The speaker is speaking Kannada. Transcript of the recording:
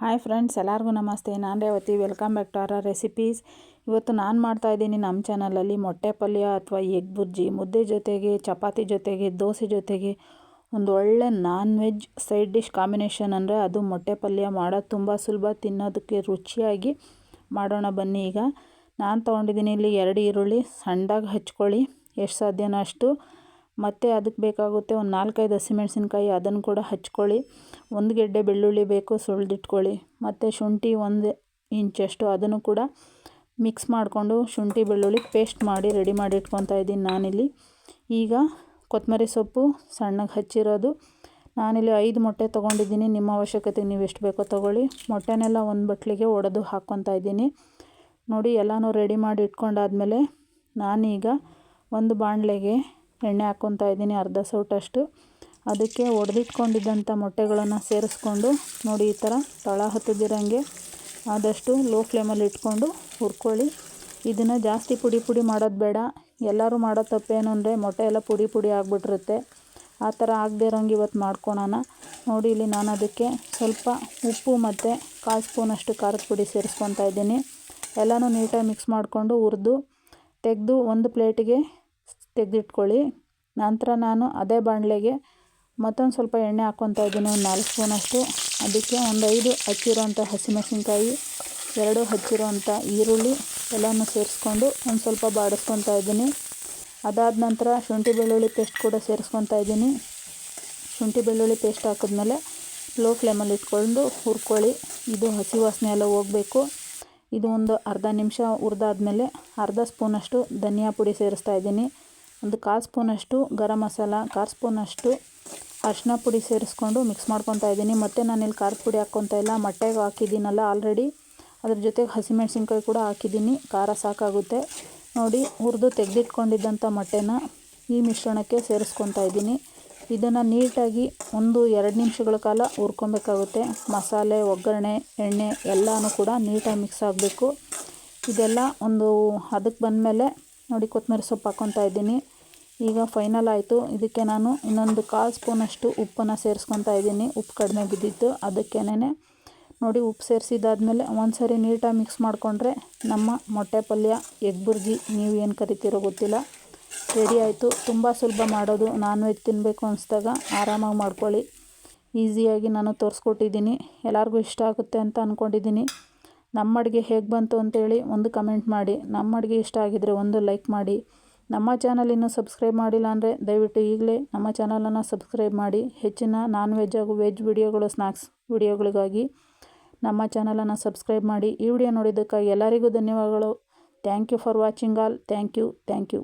ಹಾಯ್ ಫ್ರೆಂಡ್ಸ್, ಎಲ್ಲರಿಗೂ ನಮಸ್ತೆ. ನಾನು Revathi. Welcome back to our recipes. ಇವತ್ತು ನಾನು ಮಾಡ್ತಾಯಿದ್ದೀನಿ ನಮ್ಮ ಚಾನಲಲ್ಲಿ ಮೊಟ್ಟೆ ಪಲ್ಯ ಅಥವಾ ಎಗ್ ಬುರ್ಜಿ. ಮುದ್ದೆ ಜೊತೆಗೆ, ಚಪಾತಿ ಜೊತೆಗೆ, ದೋಸೆ ಜೊತೆಗೆ ಒಂದು ಒಳ್ಳೆ non veg side dish combination ಅಂದರೆ ಅದು ಮೊಟ್ಟೆ ಪಲ್ಯ. ಮಾಡೋದು ತುಂಬ ಸುಲಭ, ತಿನ್ನೋದಕ್ಕೆ ರುಚಿಯಾಗಿ ಮಾಡೋಣ ಬನ್ನಿ. ಈಗ ನಾನು ತೊಗೊಂಡಿದ್ದೀನಿ ಇಲ್ಲಿ 2 ಈರುಳ್ಳಿ ಸಣ್ಣದಾಗಿ ಹಚ್ಕೊಳ್ಳಿ, ಎಷ್ಟು ಸಾಧ್ಯನೋ ಅಷ್ಟು. ಮತ್ತು ಅದಕ್ಕೆ ಬೇಕಾಗುತ್ತೆ ಒಂದು 4-5 ಹಸಿಮೆಣಸಿನ್ಕಾಯಿ, ಅದನ್ನು ಕೂಡ ಹಚ್ಕೊಳ್ಳಿ. 1 ಗೆಡ್ಡೆ ಬೆಳ್ಳುಳ್ಳಿ ಬೇಕು, ಸುಳಿದಿಟ್ಕೊಳ್ಳಿ. ಮತ್ತು ಶುಂಠಿ 1 ಇಂಚಷ್ಟು, ಅದನ್ನು ಕೂಡ ಮಿಕ್ಸ್ ಮಾಡಿಕೊಂಡು ಶುಂಠಿ ಬೆಳ್ಳುಳ್ಳಿ ಪೇಸ್ಟ್ ಮಾಡಿ ರೆಡಿ ಮಾಡಿ ಇಟ್ಕೊತಾ ಇದ್ದೀನಿ ನಾನಿಲ್ಲಿ. ಈಗ ಕೊತ್ತಂಬರಿ ಸೊಪ್ಪು ಸಣ್ಣಗೆ ಹಚ್ಚಿರೋದು. ನಾನಿಲ್ಲಿ 5 ಮೊಟ್ಟೆ ತೊಗೊಂಡಿದ್ದೀನಿ. ನಿಮ್ಮ ಅವಶ್ಯಕತೆಗೆ ನೀವು ಎಷ್ಟು ಬೇಕೋ ತೊಗೊಳ್ಳಿ. ಮೊಟ್ಟೆನೆಲ್ಲ ಒಂದು ಬಟ್ಲಿಗೆ ಒಡೆದು ಹಾಕ್ಕೊತಾ ಇದ್ದೀನಿ. ನೋಡಿ, ಎಲ್ಲನೂ ರೆಡಿ ಮಾಡಿ ಇಟ್ಕೊಂಡಾದ್ಮೇಲೆ ನಾನೀಗ ಒಂದು ಬಾಣಲೆಗೆ ಎಣ್ಣೆ ಹಾಕ್ಕೊತಾ ಇದ್ದೀನಿ, ಅರ್ಧ ಸೌಟಷ್ಟು. ಅದಕ್ಕೆ ಒಡೆದಿಟ್ಕೊಂಡಿದ್ದಂಥ ಮೊಟ್ಟೆಗಳನ್ನು ಸೇರಿಸ್ಕೊಂಡು ನೋಡಿ, ಈ ಥರ ತಳ ಹತ್ತದಿರೋಂಗೆ ಆದಷ್ಟು ಲೋ ಫ್ಲೇಮಲ್ಲಿ ಇಟ್ಕೊಂಡು ಹುರ್ಕೊಳ್ಳಿ. ಇದನ್ನು ಜಾಸ್ತಿ ಪುಡಿ ಮಾಡೋದು ಬೇಡ. ಎಲ್ಲರೂ ಮಾಡೋ ತಪ್ಪೇನು ಅಂದರೆ ಮೊಟ್ಟೆ ಎಲ್ಲ ಪುಡಿ ಆಗಿಬಿಟ್ಟಿರುತ್ತೆ. ಆ ಥರ ಆಗದೇ ಇರೋಂಗೆ ಇವತ್ತು ಮಾಡ್ಕೊಳೋಣ. ನೋಡಿ, ಇಲ್ಲಿ ನಾನು ಅದಕ್ಕೆ ಸ್ವಲ್ಪ ಉಪ್ಪು ಮತ್ತು 1/4 ಸ್ಪೂನಷ್ಟು ಖಾರದ ಪುಡಿ ಸೇರಿಸ್ಕೊತಾ ಇದ್ದೀನಿ. ಎಲ್ಲನೂ ನೀಟಾಗಿ ಮಿಕ್ಸ್ ಮಾಡಿಕೊಂಡು ಹುರಿದು ತೆಗೆದು ಒಂದು ಪ್ಲೇಟಿಗೆ ತೆಗೆದಿಟ್ಕೊಳ್ಳಿ. ನಂತರ ನಾನು ಅದೇ ಬಾಣಲೆಗೆ ಮತ್ತೊಂದು ಸ್ವಲ್ಪ ಎಣ್ಣೆ ಹಾಕ್ಕೊತಾ ಇದ್ದೀನಿ, ಒಂದು 4 ಸ್ಪೂನಷ್ಟು. ಅದಕ್ಕೆ ಒಂದು 5 ಹಚ್ಚಿರೋಂಥ ಹಸಿಮೆಣಸಿನ್ಕಾಯಿ, 2 ಹಚ್ಚಿರೋಂಥ ಈರುಳ್ಳಿ ಎಲ್ಲನೂ ಸೇರಿಸ್ಕೊಂಡು ಒಂದು ಸ್ವಲ್ಪ ಬಾಡಿಸ್ಕೊತಾ ಇದ್ದೀನಿ. ಅದಾದ ನಂತರ ಶುಂಠಿ ಬೆಳ್ಳುಳ್ಳಿ ಪೇಸ್ಟ್ ಕೂಡ ಸೇರಿಸ್ಕೊತಾ ಇದ್ದೀನಿ. ಶುಂಠಿ ಬೆಳ್ಳುಳ್ಳಿ ಪೇಸ್ಟ್ ಹಾಕಿದ್ಮೇಲೆ ಲೋ ಫ್ಲೇಮಲ್ಲಿ ಇಟ್ಕೊಂಡು ಹುರ್ಕೊಳ್ಳಿ. ಇದು ಹಸಿ ವಾಸನೆ ಎಲ್ಲ ಹೋಗಬೇಕು. ಇದು ಒಂದು ಅರ್ಧ ನಿಮಿಷ ಹುರಿದಾದ್ಮೇಲೆ ಅರ್ಧ ಸ್ಪೂನಷ್ಟು ಧನಿಯಾ ಪುಡಿ ಸೇರಿಸ್ತಾ ಇದ್ದೀನಿ. ಒಂದು 1/4 ಸ್ಪೂನಷ್ಟು ಗರಂ ಮಸಾಲ, 1/4 ಸ್ಪೂನಷ್ಟು ಅರಿಶಿನ ಪುಡಿ ಸೇರಿಸ್ಕೊಂಡು ಮಿಕ್ಸ್ ಮಾಡ್ಕೊತಾ ಇದ್ದೀನಿ. ಮತ್ತು ನಾನಿಲ್ಲಿ ಖಾರದ ಪುಡಿ ಹಾಕ್ಕೊತಾ ಇಲ್ಲ, ಮೊಟ್ಟೆಗೆ ಹಾಕಿದ್ದೀನಲ್ಲ ಆಲ್ರೆಡಿ, ಅದ್ರ ಜೊತೆಗೆ ಹಸಿಮೆಣಸಿನ್ಕಾಯಿ ಕೂಡ ಹಾಕಿದ್ದೀನಿ. ಖಾರ ಸಾಕಾಗುತ್ತೆ. ನೋಡಿ, ಹುರಿದು ತೆಗೆದಿಟ್ಕೊಂಡಿದ್ದಂಥ ಮೊಟ್ಟೆನ ಈ ಮಿಶ್ರಣಕ್ಕೆ ಸೇರಿಸ್ಕೊತಾ ಇದ್ದೀನಿ. ಇದನ್ನು ನೀಟಾಗಿ 1-2 ನಿಮಿಷಗಳ ಕಾಲ ಹುರ್ಕೊಬೇಕಾಗುತ್ತೆ. ಮಸಾಲೆ, ಒಗ್ಗರಣೆ, ಎಣ್ಣೆ ಎಲ್ಲನೂ ಕೂಡ ನೀಟಾಗಿ ಮಿಕ್ಸ್ ಆಗಬೇಕು. ಇದೆಲ್ಲ ಒಂದು ಹದಕ್ಕೆ ಬಂದಮೇಲೆ ನೋಡಿ, ಕೊತ್ತಂಬರಿ ಸೊಪ್ಪು ಹಾಕ್ಕೊತಾ ಇದ್ದೀನಿ. ಈಗ ಫೈನಲ್ ಆಯಿತು. ಇದಕ್ಕೆ ನಾನು ಇನ್ನೊಂದು 1/4 ಸ್ಪೂನಷ್ಟು ಉಪ್ಪನ್ನು ಸೇರಿಸ್ಕೊತಾ ಇದ್ದೀನಿ. ಉಪ್ಪು ಕಡಿಮೆ ಬಿದ್ದಿತ್ತು, ಅದಕ್ಕೇನೆ ನೋಡಿ ಉಪ್ಪು ಸೇರಿಸಿದಾದ್ಮೇಲೆ ಒಂದು ಸರಿ ನೀಟಾಗಿ ಮಿಕ್ಸ್ ಮಾಡಿಕೊಂಡ್ರೆ ನಮ್ಮ ಮೊಟ್ಟೆ ಪಲ್ಯ, ಎಗ್ ಬುರ್ಜಿ ನೀವು ಏನು ಕರಿತೀರೋ ಗೊತ್ತಿಲ್ಲ, ರೆಡಿ ಆಯಿತು. ತುಂಬ ಸುಲಭ ಮಾಡೋದು. ನಾನ್ ವೆಜ್ ತಿನ್ನಬೇಕು ಅನಿಸ್ದಾಗ ಆರಾಮಾಗಿ ಮಾಡ್ಕೊಳ್ಳಿ. ಈಸಿಯಾಗಿ ನಾನು ತೋರಿಸ್ಕೊಟ್ಟಿದ್ದೀನಿ. ಎಲ್ಲರಿಗೂ ಇಷ್ಟ ಆಗುತ್ತೆ ಅಂತ ಅಂದ್ಕೊಂಡಿದ್ದೀನಿ. ನಮ್ಮ ಅಡುಗೆ ಹೇಗೆ ಬಂತು ಅಂತೇಳಿ ಒಂದು ಕಮೆಂಟ್ ಮಾಡಿ. ನಮ್ಮ ಅಡುಗೆ ಇಷ್ಟ ಆಗಿದ್ದರೆ ಒಂದು ಲೈಕ್ ಮಾಡಿ. ನಮ್ಮ ಚಾನಲ್ ಇನ್ನೂ ಸಬ್ಸ್ಕ್ರೈಬ್ ಮಾಡಿಲ್ಲ ಅಂದರೆ ದಯವಿಟ್ಟು ಈಗಲೇ ನಮ್ಮ ಚಾನಲನ್ನು ಸಬ್ಸ್ಕ್ರೈಬ್ ಮಾಡಿ. ಹೆಚ್ಚಿನ ನಾನ್ ವೆಜ್ ಹಾಗೂ ವೆಜ್ ವಿಡಿಯೋಗಳು, ಸ್ನ್ಯಾಕ್ಸ್ ವಿಡಿಯೋಗಳಿಗಾಗಿ ನಮ್ಮ ಚಾನಲನ್ನು ಸಬ್ಸ್ಕ್ರೈಬ್ ಮಾಡಿ. ಈ ವಿಡಿಯೋ ನೋಡಿದ್ದಕ್ಕಾಗಿ ಎಲ್ಲರಿಗೂ ಧನ್ಯವಾದಗಳು. Thank you for watching all. Thank you.